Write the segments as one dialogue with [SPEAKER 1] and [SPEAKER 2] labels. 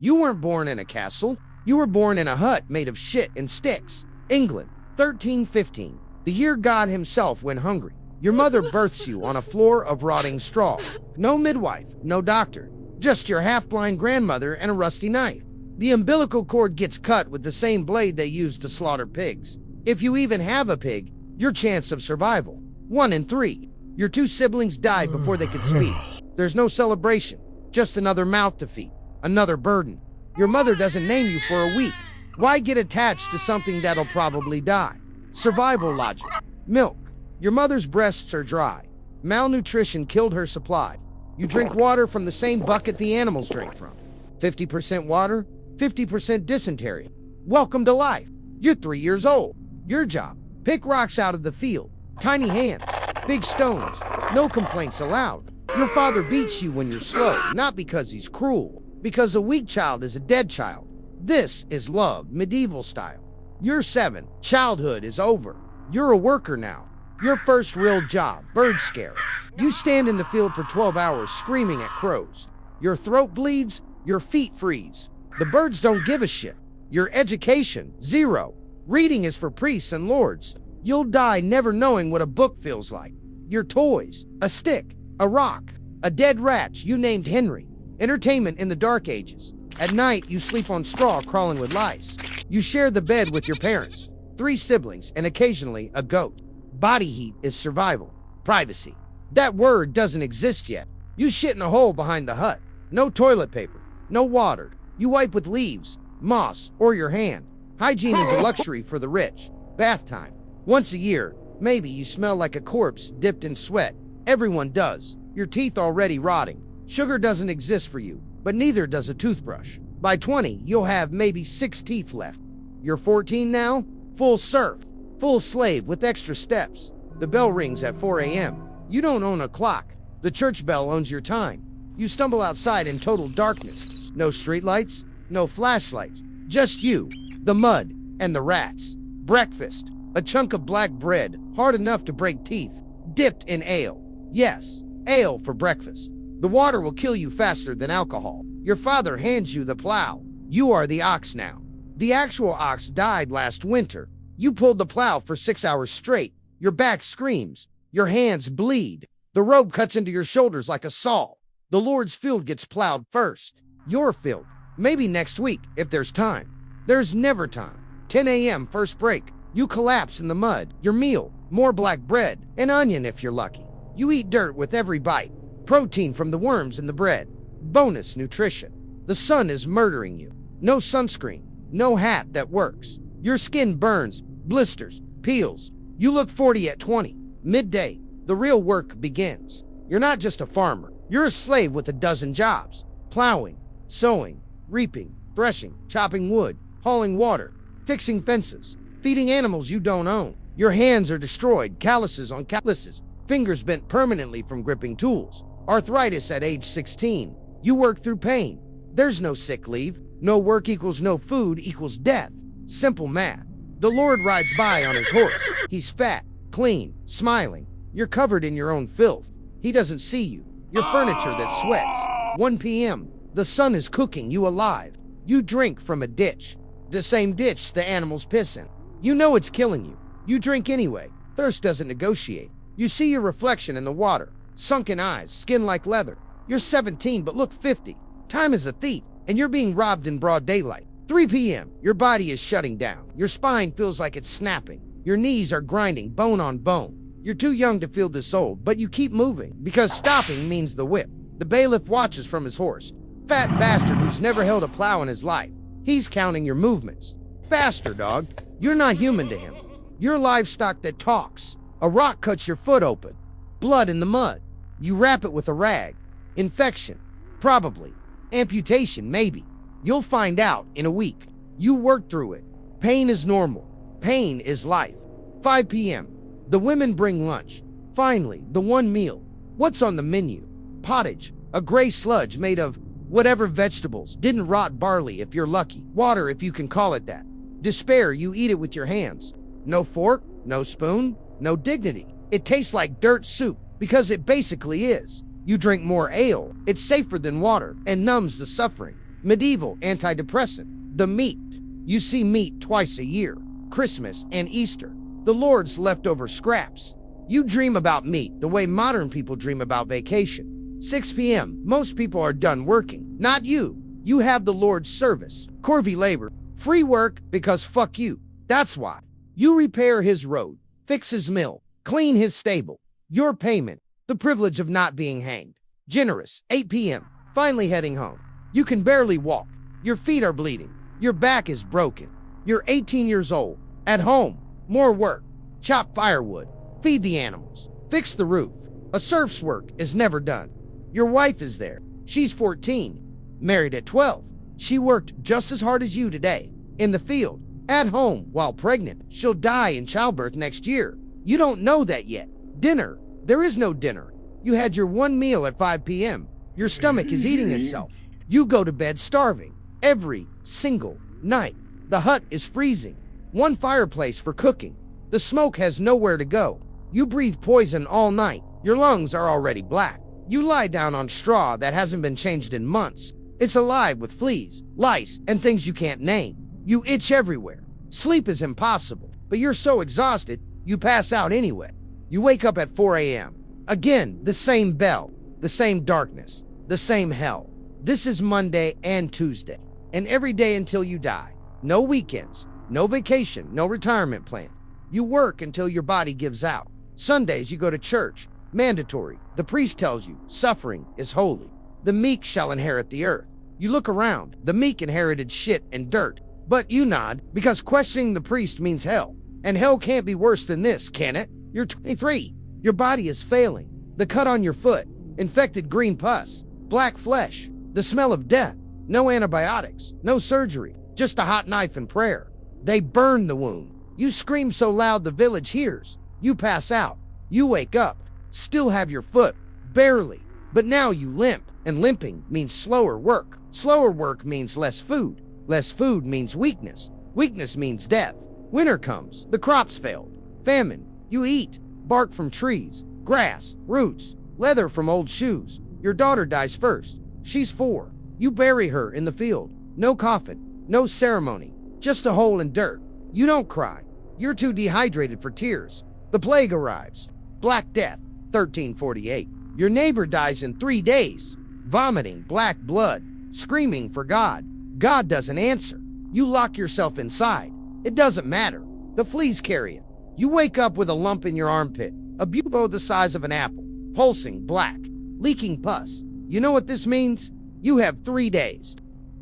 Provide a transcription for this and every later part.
[SPEAKER 1] You weren't born in a castle. You were born in a hut made of shit and sticks. England, 1315, the year God himself went hungry. Your mother births you on a floor of rotting straw. No midwife, no doctor, just your half-blind grandmother and a rusty knife. The umbilical cord gets cut with the same blade they use to slaughter pigs. If you even have a pig, your chance of survival, 1 in 3. Your 2 siblings died before they could speak. There's no celebration, just another mouth to feed, another burden. Your mother doesn't name you for a week. Why get attached to something that'll probably die? Survival logic. Milk. Your mother's breasts are dry. Malnutrition killed her supply. You drink water from the same bucket the animals drink from. 50% water, 50% dysentery. Welcome to life. You're 3 years old. Your job, pick rocks out of the field. Tiny hands, big stones, no complaints allowed. Your father beats you when you're slow, not because he's cruel, because a weak child is a dead child. This is love, medieval style. You're 7, childhood is over. You're a worker now. Your first real job, bird scare. You stand in the field for 12 hours screaming at crows. Your throat bleeds, your feet freeze. The birds don't give a shit. Your education, 0. Reading is for priests and lords. You'll die never knowing what a book feels like. Your toys, a stick, a rock, a dead rat you named Henry. Entertainment in the dark ages. At night, you sleep on straw crawling with lice. You share the bed with your parents, 3 siblings, and occasionally a goat. Body heat is survival. Privacy. That word doesn't exist yet. You shit in a hole behind the hut. No toilet paper, no water. You wipe with leaves, moss, or your hand. Hygiene is a luxury for the rich. Bath time. Once a year, maybe you smell like a corpse dipped in sweat. Everyone does. Your teeth already rotting. Sugar doesn't exist for you, but neither does a toothbrush. By 20, you'll have maybe 6 teeth left. You're 14 now? Full serf. Full slave with extra steps. The bell rings at 4 a.m. You don't own a clock. The church bell owns your time. You stumble outside in total darkness. No streetlights, no flashlights. Just you, the mud, and the rats. Breakfast. A chunk of black bread, hard enough to break teeth, dipped in ale. Yes, ale for breakfast. The water will kill you faster than alcohol. Your father hands you the plow. You are the ox now. The actual ox died last winter. You pulled the plow for 6 hours straight. Your back screams. Your hands bleed. The rope cuts into your shoulders like a saw. The Lord's field gets plowed first. Your field. Maybe next week, if there's time. There's never time. 10 a.m. first break. You collapse in the mud. Your meal. More black bread. An onion if you're lucky. You eat dirt with every bite. Protein from the worms in the bread. Bonus nutrition. The sun is murdering you. No sunscreen. No hat that works. Your skin burns, blisters, peels. You look 40 at 20. Midday. The real work begins. You're not just a farmer. You're a slave with a dozen jobs. Plowing, sowing, reaping, threshing, chopping wood, hauling water, fixing fences, feeding animals you don't own. Your hands are destroyed, calluses on calluses, fingers bent permanently from gripping tools. Arthritis at age 16. You work through pain. There's no sick leave. No work equals no food equals death. Simple math. The Lord rides by on his horse. He's fat, clean, smiling. You're covered in your own filth. He doesn't see you. Your furniture that sweats. 1 p.m. The sun is cooking you alive. You drink from a ditch. The same ditch the animals piss in. You know it's killing you. You drink anyway. Thirst doesn't negotiate. You see your reflection in the water. Sunken eyes, skin like leather. You're 17 but look 50. Time is a thief, and you're being robbed in broad daylight. 3 p.m. Your body is shutting down. Your spine feels like it's snapping. Your knees are grinding bone on bone. You're too young to feel this old, but you keep moving, because stopping means the whip. The bailiff watches from his horse. Fat bastard who's never held a plow in his life. He's counting your movements. Faster, dog. You're not human to him. You're livestock that talks. A rock cuts your foot open. Blood in the mud. You wrap it with a rag. Infection. Probably. Amputation, maybe. You'll find out in a week. You work through it. Pain is normal. Pain is life. 5 p.m. The women bring lunch. Finally, the one meal. What's on the menu? Pottage, a gray sludge made of whatever vegetables, didn't rot barley if you're lucky, water if you can call it that. Despair, you eat it with your hands. No fork, no spoon, no dignity. It tastes like dirt soup, because it basically is. You drink more ale, it's safer than water, and numbs the suffering. Medieval antidepressant. The meat. You see meat twice a year, Christmas and Easter. The Lord's leftover scraps. You dream about meat the way modern people dream about vacation. 6 p.m. Most people are done working. Not you. You have the Lord's service. Corvée labor. Free work because fuck you. That's why. You repair his road, fix his mill, clean his stable. Your payment. The privilege of not being hanged. Generous. 8 p.m. Finally heading home. You can barely walk. Your feet are bleeding. Your back is broken. You're 18 years old. At home. More work. Chop firewood. Feed the animals. Fix the roof. A serf's work is never done. Your wife is there. She's 14. Married at 12. She worked just as hard as you today. In the field. At home while pregnant. She'll die in childbirth next year. You don't know that yet. Dinner. There is no dinner. You had your one meal at 5 p.m. Your stomach is eating itself. You go to bed starving. Every single night. The hut is freezing. One fireplace for cooking. The smoke has nowhere to go. You breathe poison all night. Your lungs are already black. You lie down on straw that hasn't been changed in months. It's alive with fleas, lice, and things you can't name. You itch everywhere. Sleep is impossible, but you're so exhausted, you pass out anyway. You wake up at 4 a.m. Again, the same bell, the same darkness, the same hell. This is Monday and Tuesday, and every day until you die. No weekends, no vacation, no retirement plan. You work until your body gives out. Sundays you go to church. Mandatory. The priest tells you, suffering is holy. The meek shall inherit the earth. You look around. The meek inherited shit and dirt. But you nod, because questioning the priest means hell. And hell can't be worse than this, can it? You're 23. Your body is failing. The cut on your foot. Infected green pus. Black flesh. The smell of death. No antibiotics. No surgery. Just a hot knife and prayer. They burn the wound. You scream so loud the village hears. You pass out. You wake up. Still have your foot. Barely. But now you limp. And limping means slower work. Slower work means less food. Less food means weakness. Weakness means death. Winter comes. The crops failed. Famine. You eat. Bark from trees. Grass. Roots. Leather from old shoes. Your daughter dies first. She's 4. You bury her in the field. No coffin. No ceremony. Just a hole in dirt. You don't cry. You're too dehydrated for tears. The plague arrives. Black Death. 1348. Your neighbor dies in 3 days. Vomiting black blood. Screaming for God. God doesn't answer. You lock yourself inside. It doesn't matter. The fleas carry it. You wake up with a lump in your armpit. A bubo the size of an apple. Pulsing black. Leaking pus. You know what this means? You have 3 days.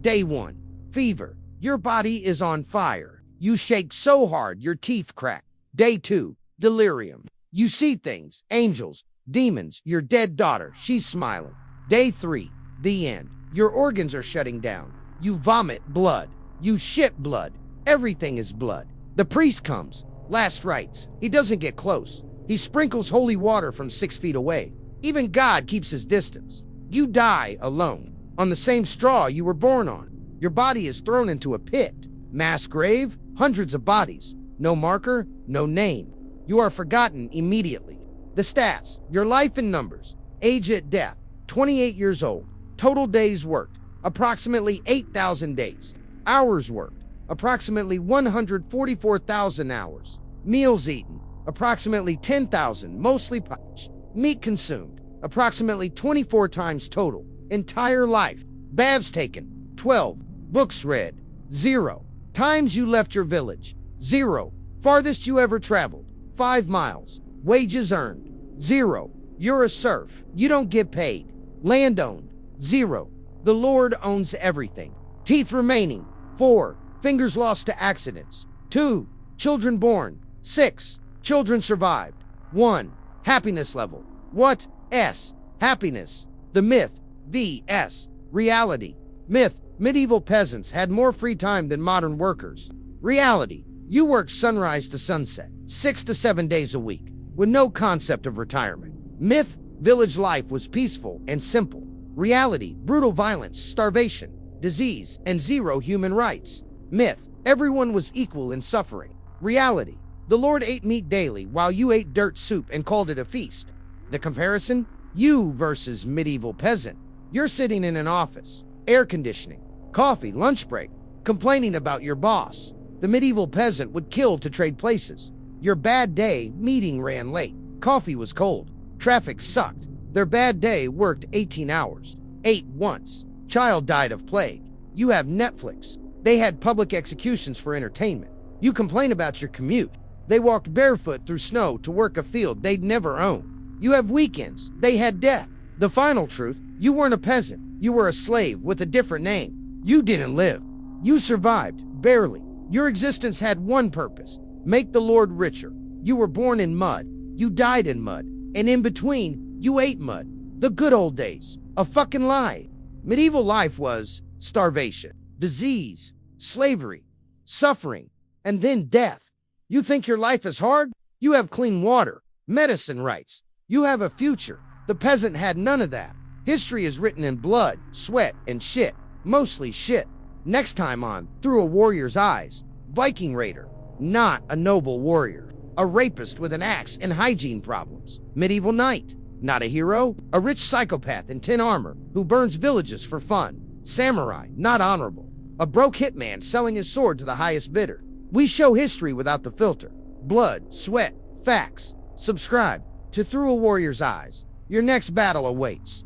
[SPEAKER 1] Day 1. Fever. Your body is on fire. You shake so hard your teeth crack. Day 2. Delirium. You see things. Angels. Demons. Your dead daughter. She's smiling. Day 3. The end. Your organs are shutting down. You vomit blood. You shit blood. Everything is blood. The priest comes. Last rites. He doesn't get close. He sprinkles holy water from 6 feet away. Even God keeps his distance. You die alone. On the same straw you were born on. Your body is thrown into a pit. Mass grave. Hundreds of bodies. No marker. No name. You are forgotten immediately. The stats. Your life in numbers. Age at death. 28 years old. Total days worked. Approximately 8,000 days. Hours worked. Approximately 144,000 hours. Meals eaten. Approximately 10,000, mostly punched. Meat consumed. Approximately 24 times total. Entire life. Baths taken. 12. Books read. 0. Times you left your village. 0. Farthest you ever traveled. 5 miles. Wages earned. 0. You're a serf. You don't get paid. Land owned. 0. The Lord owns everything. Teeth remaining. 4. Fingers lost to accidents. 2. Children born. 6. Children survived. 1. Happiness level. What? S. Happiness. The myth. V.S. Reality. Myth. Medieval peasants had more free time than modern workers. Reality. You work sunrise to sunset, 6 to 7 days a week, with no concept of retirement. Myth. Village life was peaceful and simple. Reality. Brutal violence, starvation, disease, and 0 human rights. Myth. Everyone was equal in suffering. Reality. The Lord ate meat daily while you ate dirt soup and called it a feast. The comparison? You versus medieval peasant. You're sitting in an office. Air conditioning. Coffee, lunch break, complaining about your boss. The medieval peasant would kill to trade places. Your bad day, meeting ran late. Coffee was cold. Traffic sucked. Their bad day, worked 18 hours. Ate once. Child died of plague. You have Netflix. They had public executions for entertainment. You complain about your commute. They walked barefoot through snow to work a field they'd never own. You have weekends. They had death. The final truth, you weren't a peasant. You were a slave with a different name. You didn't live. You survived, barely. Your existence had one purpose: make the Lord richer. You were born in mud. You died in mud. And in between, you ate mud. The good old days. A fucking lie. Medieval life was starvation, disease, slavery, suffering, and then death. You think your life is hard? You have clean water, medicine rights. You have a future. The peasant had none of that. History is written in blood, sweat, and shit. Mostly shit. Next time on Through a Warrior's Eyes, Viking Raider. Not a noble warrior. A rapist with an axe and hygiene problems. Medieval knight. Not a hero. A rich psychopath in tin armor who burns villages for fun. Samurai. Not honorable. A broke hitman selling his sword to the highest bidder. We show history without the filter. Blood, sweat, facts. Subscribe to Through a Warrior's Eyes. Your next battle awaits.